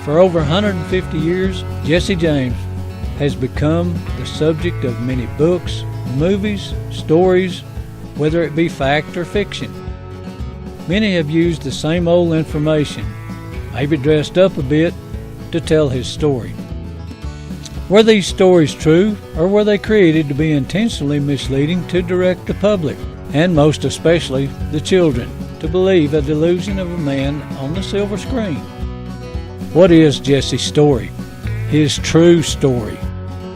For over 150 years, Jesse James has become the subject of many books, movies, stories, whether it be fact or fiction. Many have used the same old information, maybe dressed up a bit, to tell his story. Were these stories true, or were they created to be intentionally misleading to direct the public, and most especially the children, to believe a delusion of a man on the silver screen? What is Jesse's story? His true story.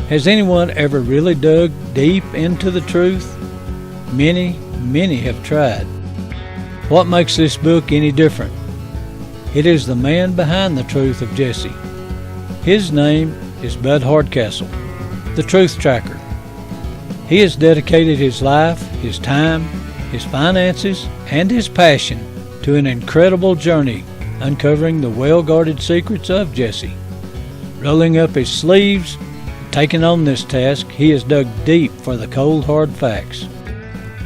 Has anyone ever really dug deep into the truth? Many have tried. What makes this book any different? It is the man behind the truth of Jesse. His name is Bud Hardcastle, the Truth Tracker. He has dedicated his life, his time, his finances, and his passion to an incredible journey uncovering the well-guarded secrets of Jesse. Rolling up his sleeves, taking on this task, he has dug deep for the cold hard facts.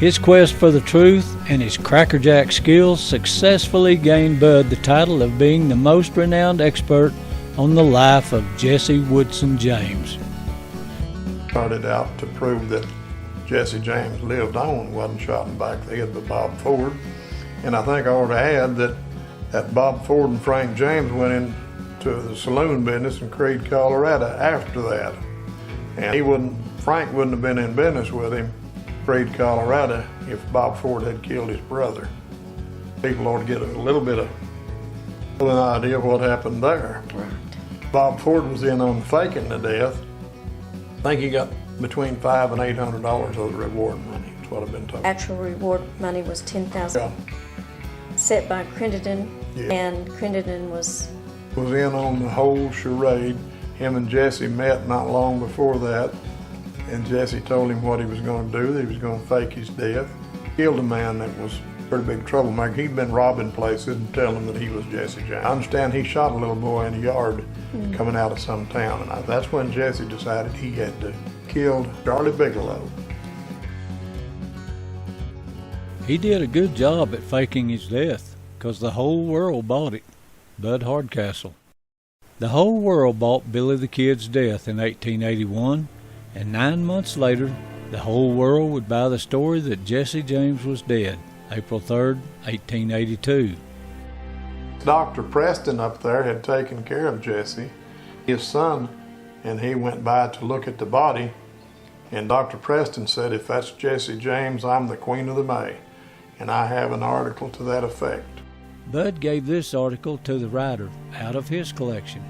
His quest for the truth and his crackerjack skills successfully gained Bud the title of being the most renowned expert on the life of Jesse Woodson James. Started out to prove that Jesse James lived on, wasn't shot in the back of the head by Bob Ford. And I think I ought to add that Bob Ford and Frank James went into the saloon business in Creede, Colorado after that. And Frank wouldn't have been in business with him, Creede, Colorado, if Bob Ford had killed his brother. People ought to get a little bit of an idea of what happened there. Right. Bob Ford was in on faking the death. I think he got between $500 and $800 of the reward money. That's what I've been told. Actual reward money was $10,000. Yeah. Set by Crittenden, Yeah. and Crittenden was In on the whole charade. Him and Jesse met not long before that, and Jesse told him what he was going to do, that he was going to fake his death. Killed a man that was a pretty big troublemaker. He'd been robbing places and telling them that he was Jesse James. I understand he shot a little boy in the yard coming out of some town, and that's when Jesse decided he had to kill Charlie Bigelow. He did a good job at faking his death, because the whole world bought it. Bud Hardcastle. The whole world bought Billy the Kid's death in 1881, and 9 months later, the whole world would buy the story that Jesse James was dead, April 3rd, 1882. Dr. Preston up there had taken care of Jesse, his son, and he went by to look at the body, and Dr. Preston said, "If that's Jesse James, I'm the Queen of the May," and I have an article to that effect. Bud gave this article to the writer out of his collection.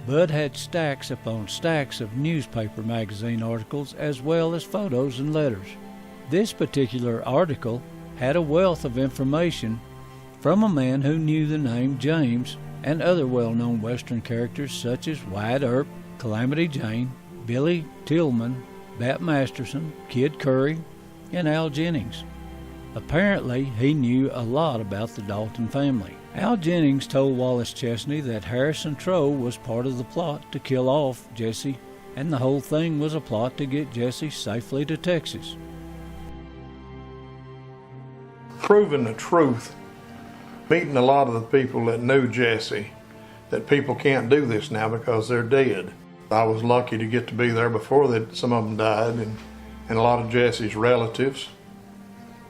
Bud had stacks upon stacks of newspaper magazine articles as well as photos and letters. This particular article had a wealth of information from a man who knew the name James and other well-known Western characters such as Wyatt Earp, Calamity Jane, Billy Tillman, Bat Masterson, Kid Curry, and Al Jennings. Apparently, he knew a lot about the Dalton family. Al Jennings told Wallace Chesney that Harrison Troe was part of the plot to kill off Jesse, and the whole thing was a plot to get Jesse safely to Texas. Proving the truth, meeting a lot of the people that knew Jesse, that people can't do this now because they're dead. I was lucky to get to be there before that. Some of them died, and a lot of Jesse's relatives.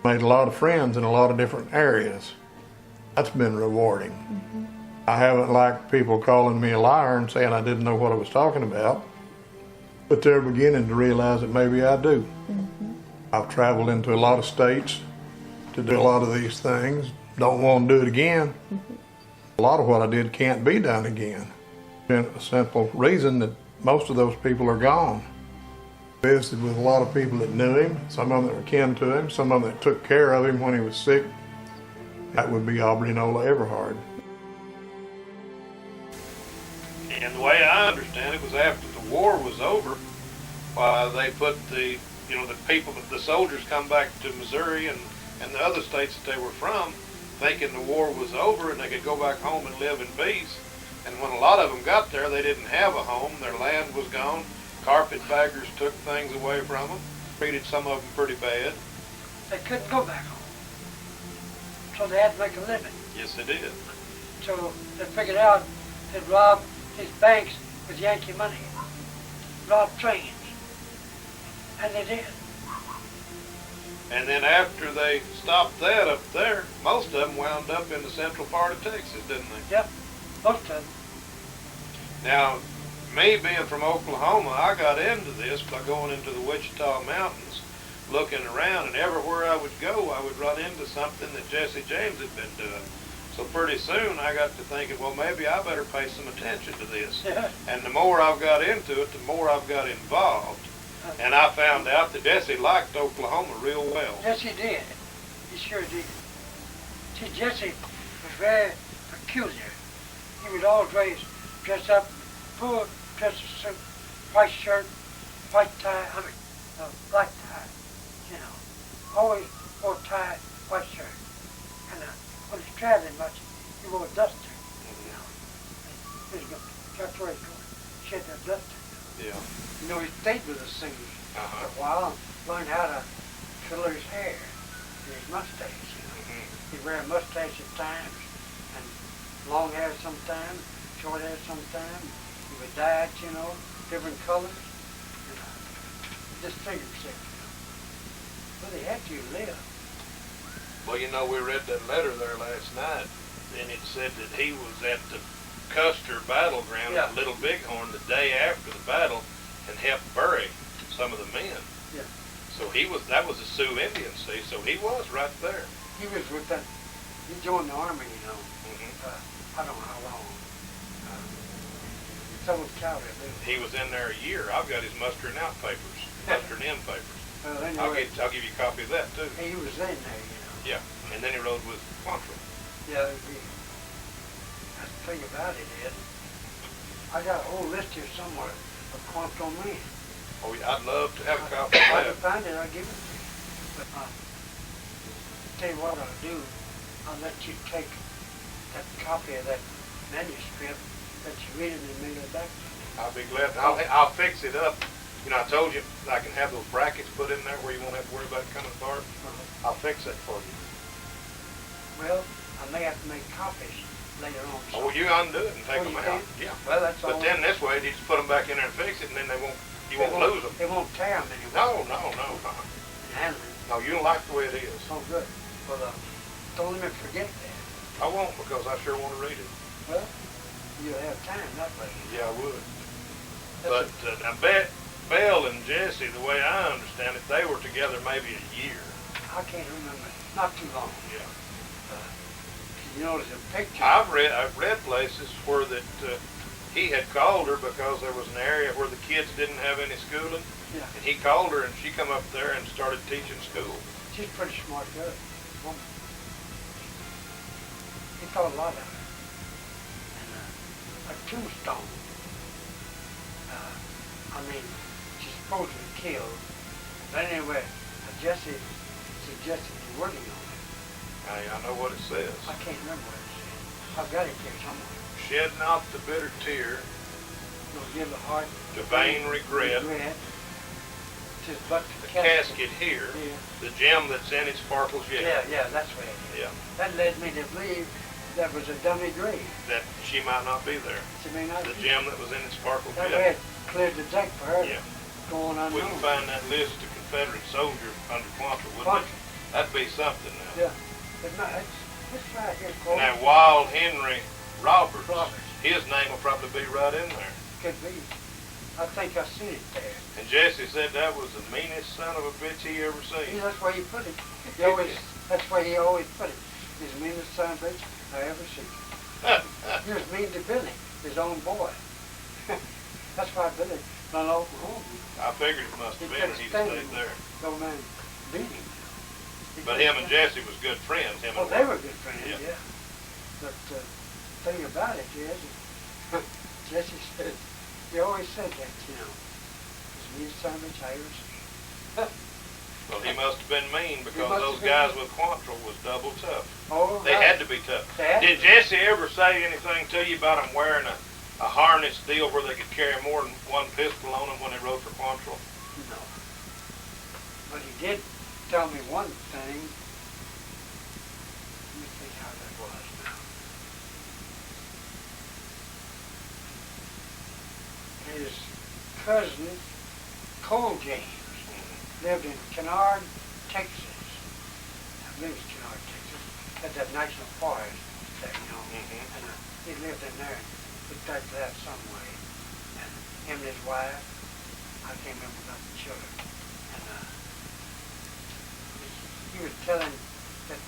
Made a lot of friends in a lot of different areas. That's been rewarding. I haven't liked people calling me a liar and saying I didn't know what I was talking about, but they're beginning to realize that maybe I do. I've traveled into a lot of states to do a lot of these things. Don't want to do it again. A lot of what I did can't be done again. For a simple reason that most of those people are gone. Visited with a lot of people that knew him, some of them that were kin to him, some of them that took care of him when he was sick. That would be Aubrey and Ola Everhard. And the way I understand it was after the war was over, they put the people, the soldiers come back to Missouri and the other states that they were from, thinking the war was over and they could go back home and live in peace. And when a lot of them got there, they didn't have a home. Their land was gone. Carpetbaggers took things away from them, treated some of them pretty bad. They couldn't go back home, so they had to make a living. Yes, they did. So they figured out that robbed his banks with Yankee money, robbed trains, and they did. And then after they stopped that up there, most of them wound up in the central part of Texas, didn't they? Yep, most of them. Now, me being from Oklahoma, I got into this by going into the Wichita Mountains, looking around, and everywhere I would go, I would run into something that Jesse James had been doing. So pretty soon I got to thinking, well, maybe I better pay some attention to this. Yeah. And the more I've got into it, the more I've got involved. And I found out that Jesse liked Oklahoma real well. Yes, he did. He sure did. See, Jesse was very peculiar. He would always dress up, full dress suit, white shirt, white tie, black tie, you know. Always wore tie, white shirt. And when he's traveling much, he wore a duster, you know. That's where he's going. Shed that duster. Yeah. You know, he stayed with us singers for Uh-huh. a while and learned how to fiddle his hair and his mustache, you know. He'd wear a mustache at times and long hair sometimes, short hair sometimes. He would dye it, you know, different colors. You know, just figured himself, you know. But he had to live. Well, you know, we read that letter there last night, and it said that he was at the Custer battleground Yeah. at Little Bighorn the day after the battle and helped bury some of the men. Yeah. So that was the Sioux Indians, see, so he was right there. He was with that, he joined the army, you know. Mm-hmm. I don't know how long. Some of cavalry, He was in there a year. I've got his mustering out papers, mustering in papers. well, I'll anyway, give you a copy of that too. he was in there, you know. Yeah, and then he rode with Quantrill. Yeah, that's the thing about it is, I got a whole list here somewhere of Quantrill men. Oh, yeah, I'd love to have a copy If I of can that. find it, I'll give it to you. But tell you what I'll do, I'll let you take that copy of that manuscript, let you read it and mail it back to me. I'll be glad. I'll fix it up. You know, I told you I can have those brackets put in there where you won't have to worry about it coming apart. I'll fix that for you. Well, I may have to make copies later on. Oh, well, you undo it and take Oh, them you out. can? Yeah. Well, that's all. But then this way, you just put them back in there and fix it, and then you won't lose them. It won't tear them anymore. No. Handling. No, you don't like the way it is. Oh, good. Well, don't let me forget that. I won't, because I sure want to read it. Well, you'll have time that way. Yeah, I would. That's But I bet Belle and Jesse, the way I understand it, they were together maybe a year. I can't remember. Not too long. Yeah. You know, there's a picture. I've read places where that he had called her because there was an area where the kids didn't have any schooling, Yeah. and he called her and she come up there and started teaching school. She's a pretty smart girl, woman. He thought a lot of her. And a tombstone. I mean, she's supposedly killed. But anyway, Jesse suggested the wording on it. I know what it says. I can't remember what it said. I've got it here somewhere. Shed not the bitter tear, You'll give the heart to vain regret, Tis but the casket here, Yeah. the gem that's in it sparkles yet. Yeah, that's what it is. Yeah. That led me to believe that was a dummy grave. That she might not be there. She may not The be. gem that was in it sparkles That yet. had cleared the deck for her. Yeah. Going We unknown. can find that list of Confederate soldiers under Quantrill, wouldn't it? That'd be something now. Yeah. But no, it's right here, And Cole. that Wild Henry Roberts, Roberts. his name will probably be right in there. Could be. I think I seen it there. And Jesse said that was the meanest son of a bitch he ever See, seen. that's why he put it. That's why he always put it. He's the meanest son of a bitch I ever seen. He was mean to Billy, his own boy. That's why Billy run Oklahoma. I figured it must have been, or he'd stayed there. The old man beat him. But him and Jesse was good friends. Him Oh, and they were good friends, Yeah. yeah. But thing about it is, Jesse said, he always said that, you know. He's the meanest son of a bitch I ever seen. Well, he must have been mean because must those have been guys mean. with Quantrill was double tough. Oh, They right. had to be tough. They had to Did be. Jesse ever say anything to you about them wearing a harness deal where they could carry more than one pistol on them when they rode for Quantrill? No. But he did tell me one thing. Let me think how that was now. cousin, Cole James, lived in Kennard, Texas. I believe it's Kennard, Texas. At that national forest there, you know. And he lived in there. He touched that some way. And him and his wife, I can't remember about the children. And he was telling that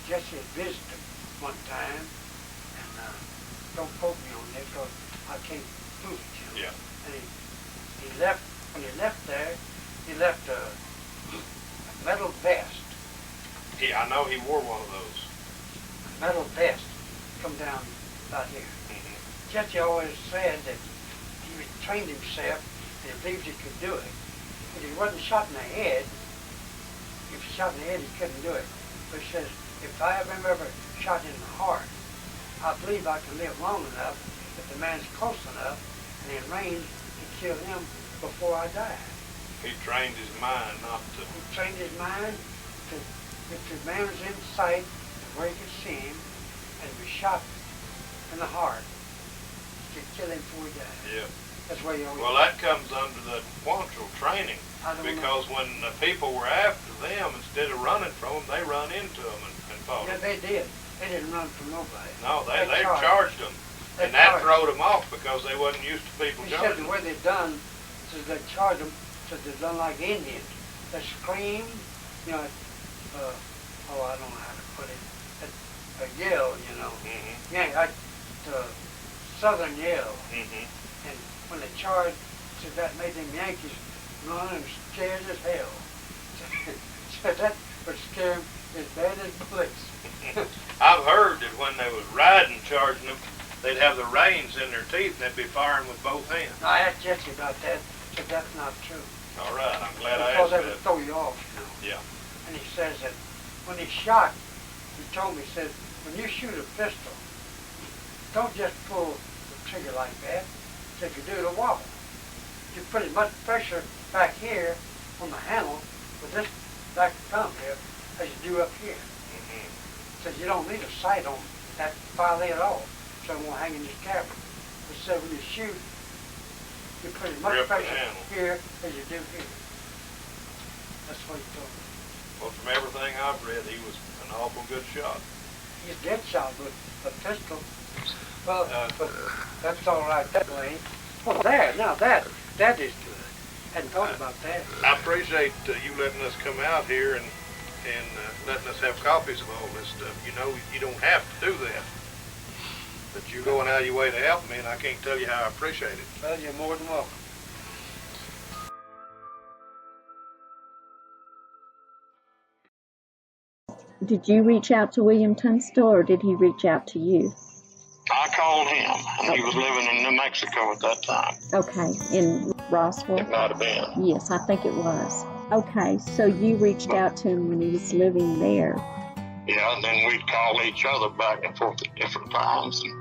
Jesse had visited him one time. And don't quote me on this because I can't prove it, you know. Yeah. And he left, when he left there, he left a metal vest. I know he wore one of those. A metal vest come down about here. Jesse always said that he had trained himself and he believed he could do it. But he wasn't shot in the head. If he shot in the head, he couldn't do it. But he says, if I am ever shot in the heart, I believe I can live long enough if the man's close enough and in range to kill him before I die. He trained his mind not to. He trained his mind to, if the man was in sight, where he could see him, and be shot in the heart, to kill him before he died. Yeah. That's why he always. Well, that comes under the Quantrill training. Because when the people were after them, instead of running from them, they run into them and fought Yeah, them. they did. They didn't run from nobody. No, they charged them. They And that charged. throwed them off because they wasn't used to people He said charging the them. way they done, is they charged them, so they done like Indians. They screamed, you know, I don't know how to put it, a yell, you know. Yeah, the southern yell. And when they charged, so that made them Yankees run and scared as hell. So that would scare them as bad as bullets. I've heard that when they was riding, charging them, they'd have the reins in their teeth and they'd be firing with both hands. I asked Jesse about that, said that's not true. All right, I'm glad I Because asked they would that. throw you off, you know. Yeah. And he says that when he shot, he told me, he said, when you shoot a pistol, don't just pull the trigger like that. He said, you do it a wobble. You put as much pressure back here on the handle with this back thumb here as you do up here. He said, you don't need a sight on that file at all, so it won't hang in your scabbard. He said, when you shoot, you put as much Grip the pressure handle. here as you do here. That's what he told me. Well, from everything I've read, he was an awful good shot. He's dead shot with a pistol. Well, but that's all right that way. Well, now that is good. Hadn't thought about that. I appreciate you letting us come out here and letting us have copies of all this stuff. You know, you don't have to do that. But you're going out of your way to help me, and I can't tell you how I appreciate it. Well, you're more than welcome. Did you reach out to William Tunstall, or did he reach out to you? I called him, and he was living in New Mexico at that time. Okay, in Rossville? It might have been. Yes, I think it was. Okay, so you reached out to him when he was living there. Yeah, and then we'd call each other back and forth at different times. And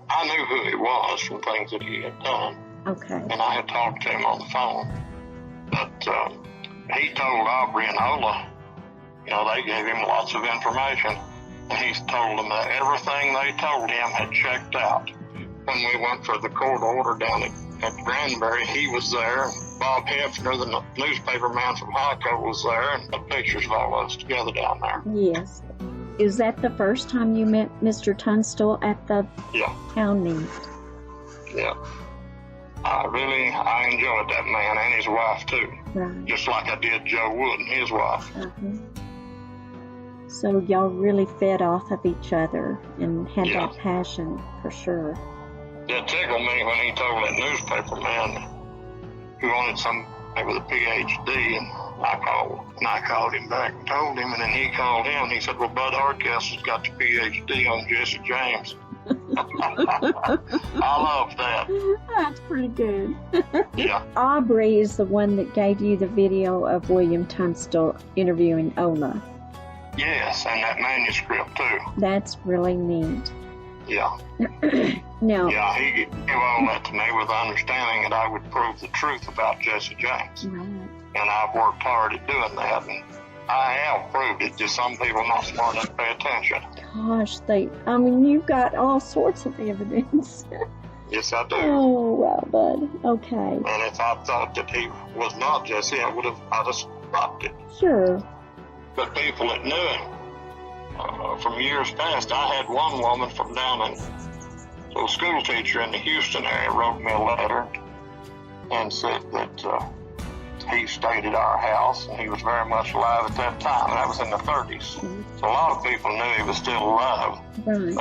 I knew who he was from things that he had done. Okay. And I had talked to him on the phone. But he told Aubrey and Ola, you know, they gave him lots of information. And he told them that everything they told him had checked out. When we went for the court order down at Granbury, he was there. Bob Hefner, the newspaper man from Hardcastle, was there, and the pictures of all of us together down there. Yes. Is that the first time you met Mr. Tunstall at the town meeting? Yeah. I enjoyed that man and his wife, too. Right. Just like I did Joe Wood and his wife. So y'all really fed off of each other and had that passion, for sure. It tickled me when he told that newspaper man who wanted somebody with a PhD, and I called him back and told him, and then he called him, and he said, well, Bud Hardcastle's got the PhD on Jesse James. I love that. That's pretty good. Yeah. Aubrey is the one that gave you the video of William Tunstall interviewing Ola. Yes, and that manuscript, too. That's really neat. Yeah. Now, Yeah, he gave all that to me with the understanding that I would prove the truth about Jesse James. right. And I've worked hard at doing that, and I have proved it, just some people not smart enough to pay attention. Gosh, you've got all sorts of evidence. Yes, I do. Oh, well, bud. Okay. And if I thought that he was not Jesse, I'd have stopped it. Sure. But people that knew him from years past, I had one woman from down in, so a school teacher in the Houston area wrote me a letter and said that he stayed at our house, and he was very much alive at that time. That was in the 30s. So a lot of people knew he was still alive. Right.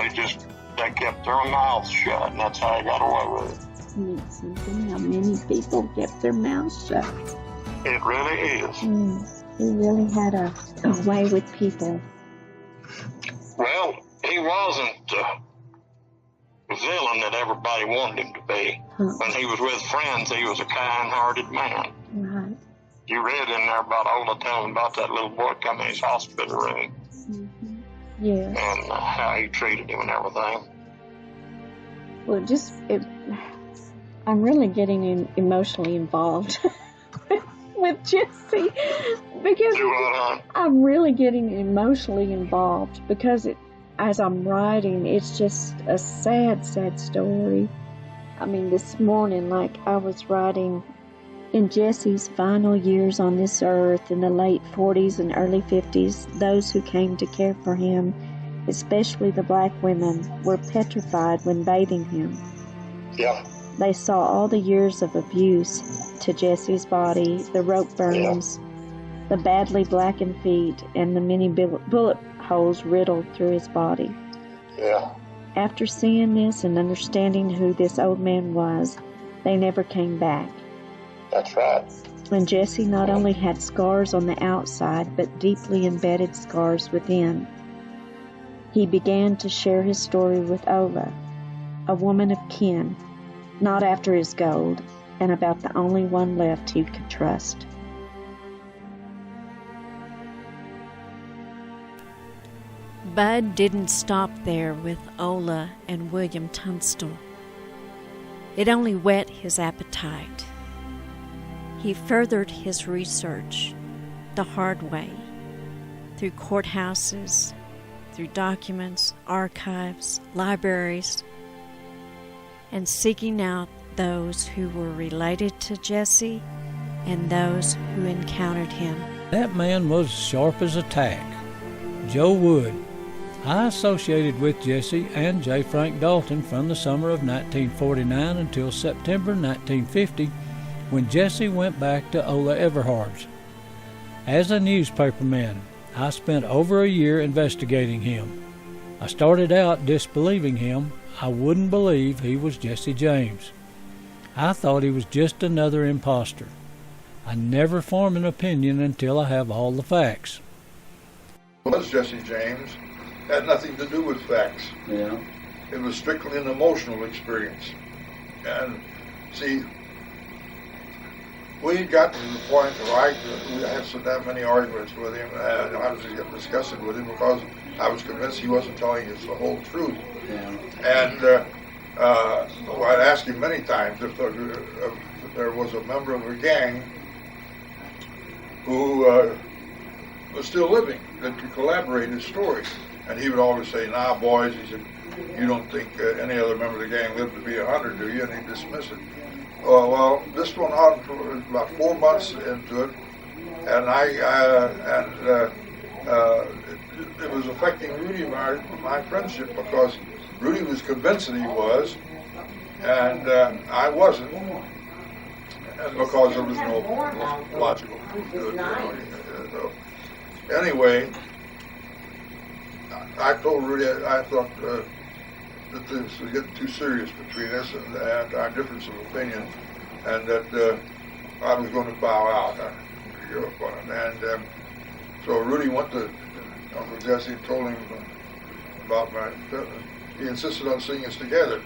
They kept their mouths shut, and that's how he got away with it. Isn't it something how many people kept their mouths shut? It really is. He really had a way with people. Well, he wasn't the villain that everybody wanted him to be. When he was with friends, he was a kind-hearted man. Right. You read in there about Ola telling about that little boy coming in his hospital room. Mm-hmm. Yeah. And how he treated him and everything. Well, I'm really getting emotionally involved with Jesse because I'm really getting emotionally involved because as I'm writing, it's just a sad, sad story. I mean, this morning, like I was writing in Jesse's final years on this earth in the late 40s and early 50s, those who came to care for him, especially the black women, were petrified when bathing him. Yeah. They saw all the years of abuse to Jesse's body, the rope burns, the badly blackened feet, and the many bullet holes riddled through his body. Yeah. After seeing this and understanding who this old man was, they never came back. That's right. And Jesse not only had scars on the outside, but deeply embedded scars within. He began to share his story with Ola, a woman of kin, not after his gold, and about the only one left he could trust. Bud didn't stop there with Ola and William Tunstall. It only whet his appetite. He furthered his research the hard way, through courthouses, through documents, archives, libraries, and seeking out those who were related to Jesse and those who encountered him. That man was sharp as a tack. Joe Wood. I associated with Jesse and J. Frank Dalton from the summer of 1949 until September 1950, when Jesse went back to Ola Everhard's. As a newspaperman, I spent over a year investigating him. I started out disbelieving him. I wouldn't believe he was Jesse James. I thought he was just another imposter. I never form an opinion until I have all the facts. Was Jesse James had nothing to do with facts. Yeah. It was strictly an emotional experience. And see, we got to the point where we had that many arguments with him, and I was discussing with him because I was convinced he wasn't telling us the whole truth. Yeah. And I'd asked him many times if there was a member of a gang who was still living that could collaborate his story. And he would always say, "Nah, boys," he said, "you don't think any other member of the gang lived to be 100, do you?" And he'd dismiss it. Well, this went on for about 4 months into it, and it was affecting Rudy, my friendship, because Rudy was convinced that he was, and I wasn't, and because there was no logical proof to it. So, anyway, I told Rudy I thought that this was getting too serious between us and our difference of opinion, and that I was going to bow out. I give up on it. And so Rudy went to Uncle Jesse and told him about my fitness. He insisted on seeing us together.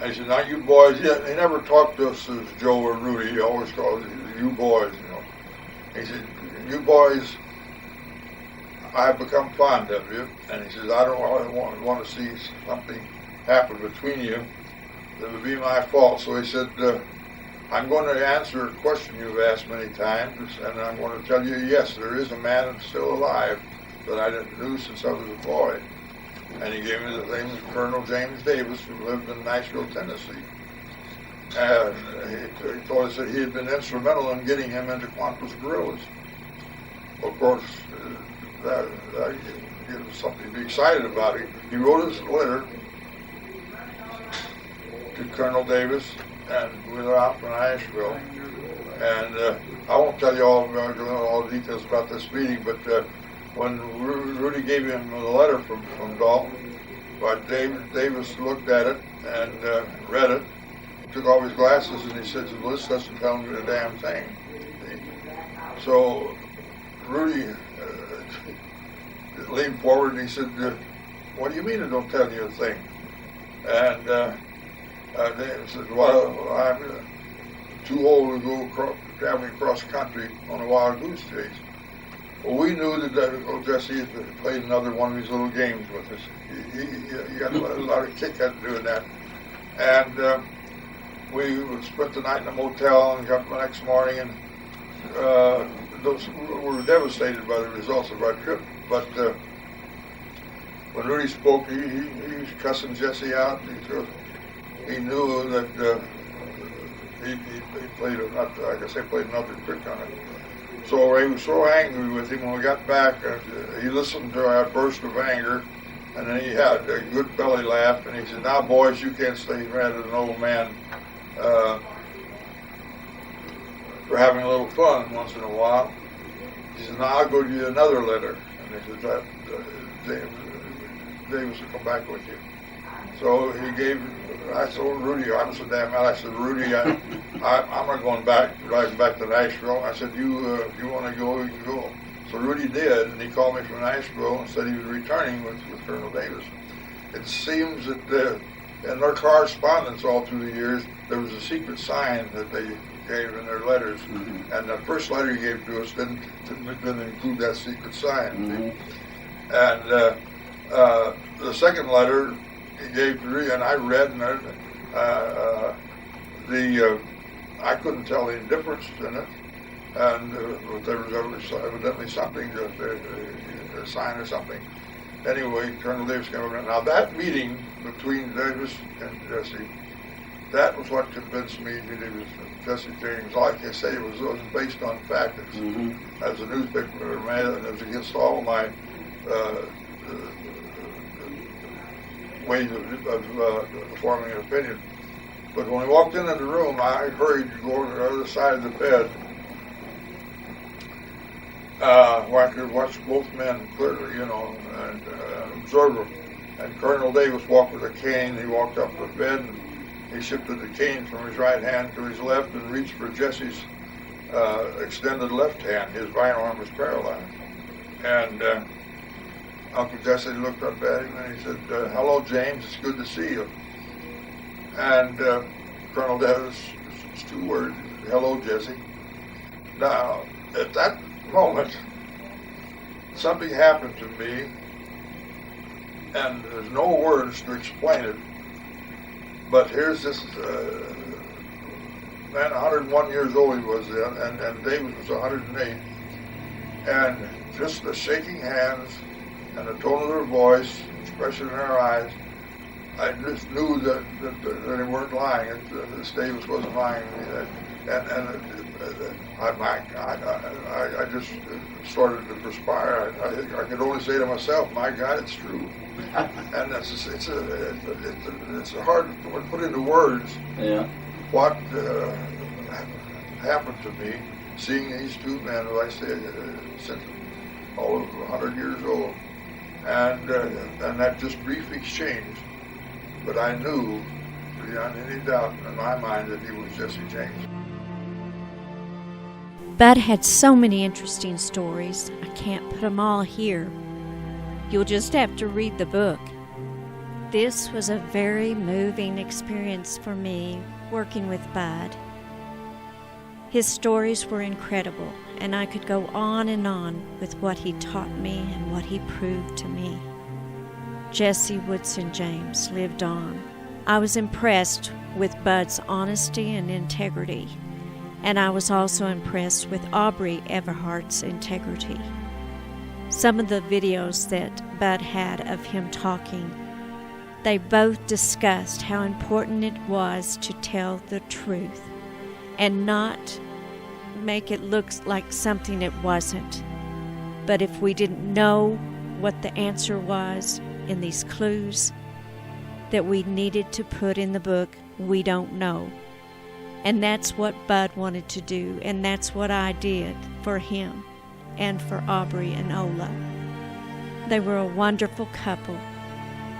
And he said, "Now you boys," he never talked to us as Joe or Rudy. He always called us "you boys," you know. He said, "You boys, I've become fond of you," and he says, "I don't want to see something happen between you that would be my fault." So he said, "I'm going to answer a question you've asked many times, and I'm going to tell you, yes, there is a man still alive that I didn't know since I was a boy. And he gave me the name of Colonel James Davis, who lived in Nashville, Tennessee. And he told us that he had been instrumental in getting him into Quantrill guerrillas. Of course, that gives something to be excited about. He wrote us a letter to Colonel Davis, and we were out from Nashville. And I won't tell you all the details about this meeting, but when Rudy gave him the letter from Dalton, but Davis looked at it and read it, took off his glasses, and he said, well, this doesn't tell me a damn thing. So Rudy leaned forward and he said, what do you mean it don't tell you a thing? And Davis said, well, I'm too old to go traveling across the country on a wild goose chase. Well, we knew that Jesse had played another one of these little games with us. He got a lot of kick out of doing that. And we spent the night in a motel and got up the next morning, and we were devastated by the results of our trip. But when Rudy spoke, he was cussing Jesse out. He knew that he played another trick on it. So he was so angry with him when we got back. He listened to our burst of anger, and then he had a good belly laugh, and he said, now boys, you can't stay mad at an old man for having a little fun once in a while. He said, now I'll go give you another letter. And he said, Davis will come back with you. So I told Rudy, I'm so damn mad. I said, Rudy, I'm not driving back to Nashville. I said, if you want to go, you can go. So Rudy did, and he called me from Nashville and said he was returning with Colonel Davis. It seems that in their correspondence all through the years, there was a secret sign that they gave in their letters. Mm-hmm. And the first letter he gave to us didn't include that secret sign. Mm-hmm. And the second letter he gave to me, and I read, and I couldn't tell the difference in it, and but there was evidently something, a sign or something. Anyway, Colonel Davis came over. Now that meeting between Davis and Jesse, that was what convinced me that it was Jesse James. Like I say, it was based on fact. As a newspaper man, it was against all my ways of forming an opinion. But when we walked into the room, I hurried to go to the other side of the bed where I could watch both men clearly, and observe them. And Colonel Davis walked with a cane. He walked up to the bed, and he shifted the cane from his right hand to his left and reached for Jesse's extended left hand. His right arm was paralyzed. And Uncle Jesse looked up at him and he said, hello, James, it's good to see you. And Colonel Davis, it's 2 words, hello, Jesse. Now, at that moment, something happened to me, and there's no words to explain it, but here's this man, 101 years old he was then, and Davis was 108, and just the shaking hands, and the tone of their voice, expression in their eyes, I just knew that they weren't lying. This Davis wasn't lying to me. I just started to perspire. I could only say to myself, "My God, it's true." And it's hard to put into words. Yeah. What happened to me seeing these 2 men, as I said, since all of 100 years old. And that just brief exchange, but I knew beyond any doubt in my mind that he was Jesse James. Bud had so many interesting stories. I can't put them all here. You'll just have to read the book. This was a very moving experience for me working with Bud. His stories were incredible, and I could go on and on with what he taught me and what he proved to me. Jesse Woodson James lived on. I was impressed with Bud's honesty and integrity, and I was also impressed with Aubrey Everhart's integrity. some of the videos that Bud had of him talking, they both discussed how important it was to tell the truth and not make it look like something it wasn't. But if we didn't know what the answer was in these clues that we needed to put in the book, we don't know. And that's what Bud wanted to do, and that's what I did for him and for Aubrey and Ola. They were a wonderful couple,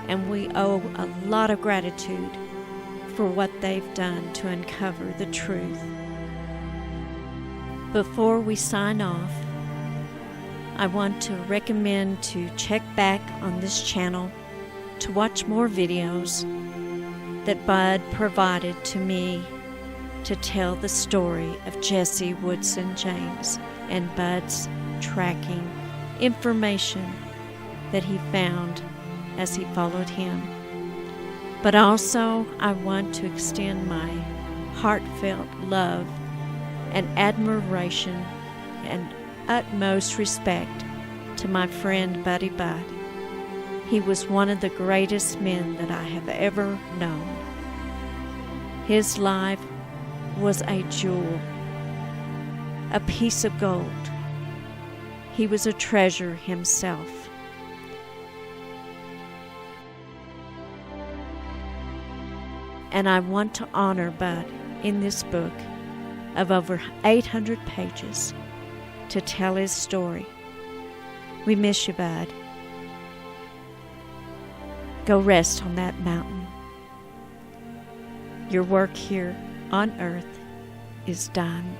and we owe a lot of gratitude for what they've done to uncover the truth. Before we sign off, I want to recommend to check back on this channel to watch more videos that Bud provided to me to tell the story of Jesse Woodson James and Bud's tracking information that he found as he followed him. But also, I want to extend my heartfelt love and admiration and utmost respect to my friend Buddy Bud. He was one of the greatest men that I have ever known. His life was a jewel, a piece of gold. He was a treasure himself. And I want to honor Bud in this book of over 800 pages to tell his story. We miss you, Bud. Go rest on that mountain. Your work here on earth is done.